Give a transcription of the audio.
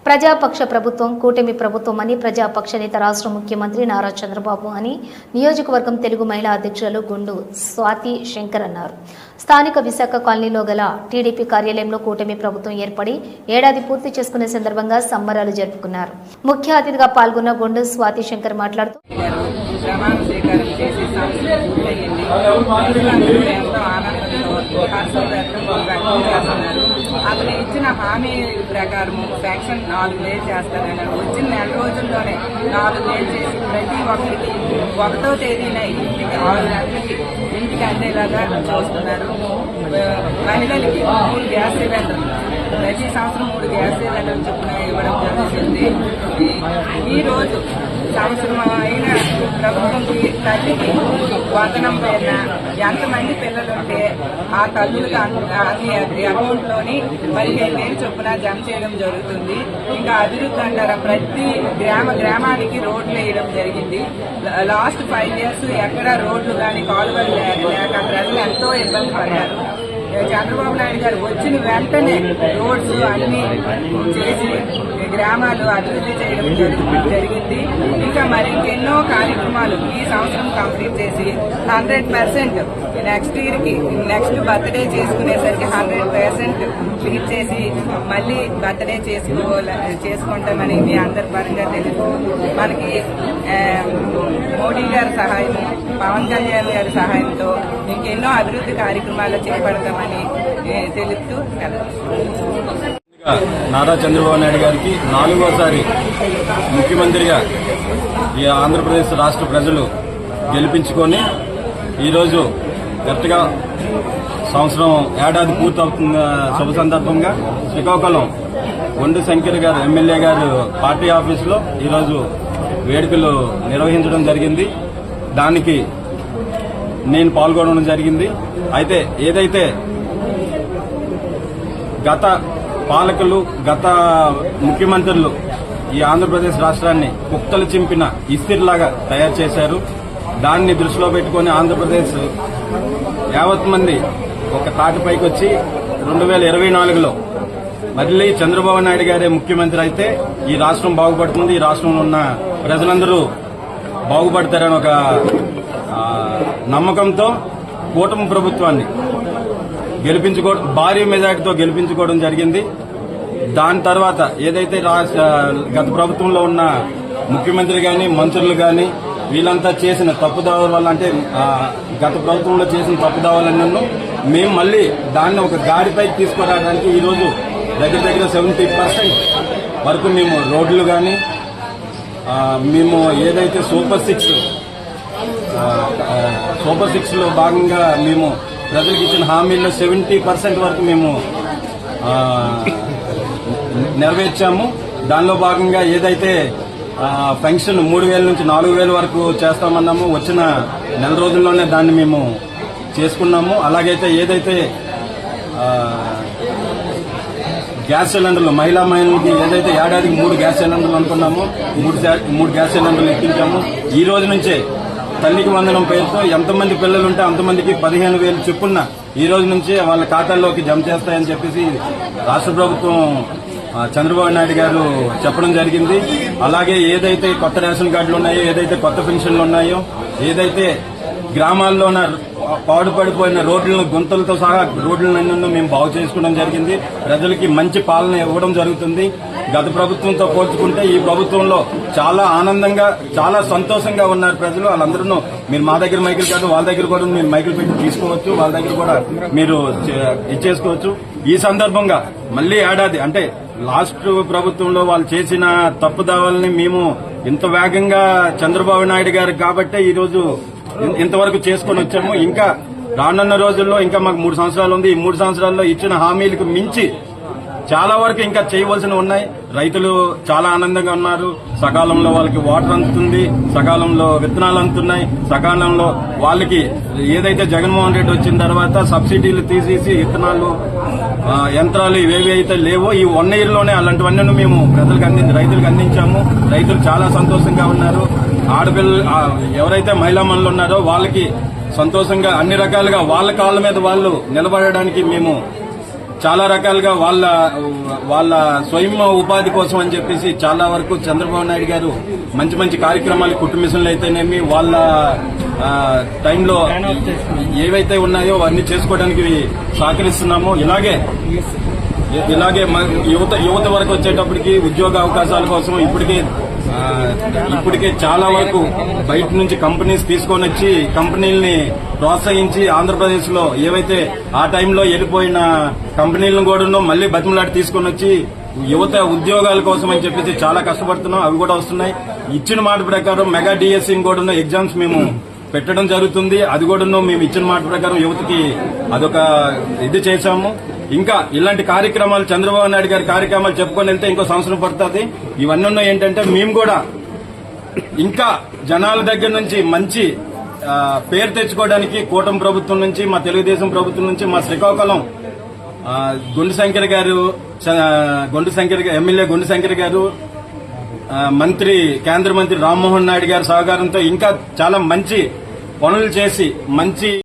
ప్రజాపక్ష ప్రభుత్వం కూటమి ప్రభుత్వం అని ప్రజాపక్ష నేత రాష్ట్ర ముఖ్యమంత్రి నారా చంద్రబాబు అని నియోజకవర్గం తెలుగు మహిళా అధ్యక్షులు గుండు స్వాతి శంకర్ అన్నారు. స్థానిక విశాఖ కాలనీలో గల టీడీపీ కార్యాలయంలో కూటమి ప్రభుత్వం ఏర్పడి ఏడాది పూర్తి చేసుకునే సందర్భంగా సంబరాలు జరుపుకున్నారు. ముఖ్య అతిథిగా పాల్గొన్న గుండు స్వాతి శంకర్ మాట్లాడుతూ అతను ఇచ్చిన హామీ ప్రకారం శాంక్షన్ 4 వేలు చేస్తారని వచ్చిన నెల రోజుల్లోనే 4 వేలు చేసి ప్రతి ఒక్కరికి 1వ తేదీన 6 నెలలకి ఇంటికి అందేలాగా చూస్తున్నారు. మహిళలకి 3 గ్యాస్ సిలిండర్లు ప్రతి సంవత్సరం 3 గ్యాస్ సిలిండర్లు చొప్పున ఇవ్వడం జరుగుతుంది. ఈ రోజు సంవత్సరం అయిన ప్రభుత్వంకి తల్లికి వందనం పేరున ఎంతమంది పిల్లలుంటే ఆ తల్లులకు అకౌంట్లోని 15,000 చొప్పున జమ చేయడం జరుగుతుంది. ఇంకా అభివృద్ధి అంటారా ప్రతి గ్రామానికి రోడ్లు వేయడం జరిగింది. లాస్ట్ 5 years ఎక్కడ రోడ్లు కానీ కాలువలు లేక ప్రజలు ఎంతో ఇబ్బంది పడ్డారు. చంద్రబాబు నాయుడు గారు వచ్చిన వెంటనే రోడ్స్ అన్ని చేసి గ్రామాలు అభివృద్ధి చేయడం జరిగింది. ఇంకా మరింకెన్నో కార్యక్రమాలు ఈ సంవత్సరం కంప్లీట్ చేసి 100% నెక్స్ట్ ఇయర్కి నెక్స్ట్ బర్త్డే చేసుకునేసరికి 100% క్లియర్ చేసి మళ్ళీ బర్త్డే చేసుకుంటామని మీ అందరి పరంగా తెలుసు. మనకి మోడీ గారి సహాయం, పవన్ కళ్యాణ్ గారి సహాయంతో ఇంకెన్నో అభివృద్ధి కార్యక్రమాలు చేపడతామని తెలుపుతూ నారా చంద్రబాబు నాయుడు గారికి 4వసారి ముఖ్యమంత్రిగా ఈ ఆంధ్రప్రదేశ్ రాష్ట్ర ప్రజలు గెలిపించుకొని ఈరోజు కరెక్ట్గా సంవత్సరం ఏడాది పూర్తవుతున్న శుభ సందర్భంగా శ్రీకాకుళం గుండు శంకర్ గారు ఎమ్మెల్యే గారు పార్టీ ఆఫీసులో ఈరోజు వేడుకలు నిర్వహించడం జరిగింది. దానికి నేను పాల్గొనడం జరిగింది. అయితే ఏదైతే గత పాలకులు గత ముఖ్యమంత్రులు ఈ ఆంధ్రప్రదేశ్ రాష్ట్రాన్ని కుక్కలు చింపిన ఇస్తిరిలాగా తయారు చేశారు. దాన్ని దృష్టిలో పెట్టుకుని ఆంధ్రప్రదేశ్ యావత్ మంది ఒక తాటిపైకి వచ్చి 2024లో మళ్ళీ చంద్రబాబు నాయుడు గారే ముఖ్యమంత్రి అయితే ఈ రాష్ట్రం బాగుపడుతుంది, ఈ రాష్ట్రంలో ఉన్న ప్రజలందరూ బాగుపడతారని ఒక నమ్మకంతో కూటమి ప్రభుత్వాన్ని భారీ మెజార్టీతో గెలిపించుకోవడం జరిగింది. దాని తర్వాత ఏదైతే గత ప్రభుత్వంలో ఉన్న ముఖ్యమంత్రి గాని మంత్రులు గాని వీళ్ళంతా చేసిన తప్పుదావాల వల్ల అంటే గత ప్రభుత్వంలో చేసిన తప్పుదావాలన్నీ మేము మళ్ళీ దాన్ని ఒక గాడిపైకి తీసుకురావడానికి ఈరోజు దగ్గర 70% వరకు మేము రోడ్లు గాని మేము ఏదైతే సూపర్ 6లో భాగంగా మేము ప్రజలకు ఇచ్చిన హామీల్లో 70% వరకు మేము నెరవేర్చాము. దానిలో భాగంగా ఏదైతే పెన్షన్ 3,000 నుంచి 4,000 వరకు చేస్తామన్నాము వచ్చిన నెల రోజుల్లోనే దాన్ని మేము చేసుకున్నాము. అలాగైతే ఏదైతే గ్యాస్ సిలిండర్లు మహిళలకి ఏదైతే ఏడాదికి 3 గ్యాస్ సిలిండర్లు అనుకున్నామో 3 గ్యాస్ సిలిండర్లు ఎక్కించాము. ఈ రోజు నుంచే తల్లికి వందనం పేరుతో ఎంతమంది పిల్లలుంటే అంతమందికి 15,000 చొప్పున ఈ రోజు నుంచి వాళ్ళ ఖాతాల్లోకి జమ చేస్తాయని చెప్పేసి రాష్ట్ర ప్రభుత్వం చంద్రబాబు నాయుడు గారు చెప్పడం జరిగింది. అలాగే ఏదైతే కొత్త రేషన్ కార్డులు ఉన్నాయో, ఏదైతే కొత్త పెన్షన్లు ఉన్నాయో, ఏదైతే గ్రామాల్లో పాడుపడిపోయిన రోడ్లను గుంతలతో సహా రోడ్లన్నీ మేము బాగు చేసుకోవడం జరిగింది. ప్రజలకి మంచి పాలన ఇవ్వడం జరుగుతుంది. గత ప్రభుత్వంతో పోల్చుకుంటే ఈ ప్రభుత్వంలో చాలా ఆనందంగా చాలా సంతోషంగా ఉన్నారు ప్రజలు. వాళ్ళందరూ మీరు మా దగ్గర మైకులు కాదు, వాళ్ళ దగ్గర కూడా మీరు మైకులు పెట్టి తీసుకోవచ్చు, వాళ్ళ దగ్గర కూడా మీరు ఇచ్చేసుకోవచ్చు. ఈ సందర్భంగా మళ్లీ ఏడాది అంటే లాస్ట్ ప్రభుత్వంలో వాళ్ళు చేసిన తప్పుదావాలని మేము ఇంత వేగంగా చంద్రబాబు నాయుడు గారు కాబట్టే ఈ రోజు ఇంతవరకు చేసుకుని వచ్చాము. ఇంకా రానున్న రోజుల్లో ఇంకా మాకు 3 సంవత్సరాలు ఉంది. ఈ 3 సంవత్సరాల్లో ఇచ్చిన హామీలకు మించి చాలా వరకు ఇంకా చేయవలసినవి ఉన్నాయి. రైతులు చాలా ఆనందంగా ఉన్నారు. సకాలంలో వాళ్ళకి వాటర్ అందుతుంది, సకాలంలో విత్తనాలు అందుతున్నాయి, సకాలంలో వాళ్ళకి ఏదైతే జగన్మోహన్ రెడ్డి వచ్చిన తర్వాత సబ్సిడీలు తీసేసి విత్తనాలు యంత్రాలు ఇవేవి అయితే లేవో ఈ 1 yearలోనే అలాంటివన్నీ మేము రైతులకు అందించాము. రైతులు చాలా సంతోషంగా ఉన్నారు. ఆడపిల్లలు ఎవరైతే మహిళా మనులు ఉన్నారో వాళ్ళకి సంతోషంగా అన్ని రకాలుగా వాళ్ళ కాళ్ళ మీద వాళ్ళు నిలబడడానికి మేము చాలా రకాలుగా వాళ్ళ స్వయం ఉపాధి కోసం అని చెప్పేసి చాలా వరకు చంద్రబాబు నాయుడు గారు మంచి మంచి కార్యక్రమాలు కుట్టు మిషన్లు అయితేనేమి వాళ్ళ టైంలో ఏవైతే ఉన్నాయో అవన్నీ చేసుకోవడానికి సహకరిస్తున్నాము. ఇలాగే యువత వరకు వచ్చేటప్పటికి ఉద్యోగ అవకాశాల కోసం ఇప్పటికే చాలా వరకు బయట నుంచి కంపెనీస్ తీసుకొని వచ్చి కంపెనీల్ని ప్రోత్సహించి ఆంధ్రప్రదేశ్ లో ఏవైతే ఆ టైంలో వెళ్ళిపోయిన కంపెనీలను కూడా మళ్లీ బతిమలాడి తీసుకొని వచ్చి యువత ఉద్యోగాల కోసం అని చెప్పేసి చాలా కష్టపడుతున్నాం. అవి కూడా వస్తున్నాయి. ఇచ్చిన మాట ప్రకారం మెగా డిఎస్సి కూడా ఎగ్జామ్స్ మేము పెట్టడం జరుగుతుంది. అది కూడా మేము ఇచ్చిన మాట ప్రకారం యువతకి అదొక ఇది చేశాము. ఇంకా ఇలాంటి కార్యక్రమాలు చంద్రబాబు నాయుడు గారి కార్యక్రమాలు చెప్పుకొని వెళ్తే ఇంకో సంవత్సరం పడుతుంది. ఇవన్నీ ఉన్నాయి ఏంటంటే మేము కూడా ఇంకా జనాల దగ్గర నుంచి మంచి పేరు తెచ్చుకోవడానికి కూటమి ప్రభుత్వం నుంచి, మా తెలుగుదేశం ప్రభుత్వం నుంచి, మా శ్రీకాకుళం ఎమ్మెల్యే గుండు శంకర్ గారు, కేంద్ర మంత్రి రామ్మోహన్ నాయుడు గారి సహకారంతో ఇంకా చాలా మంచి పనులు చేసి మంచి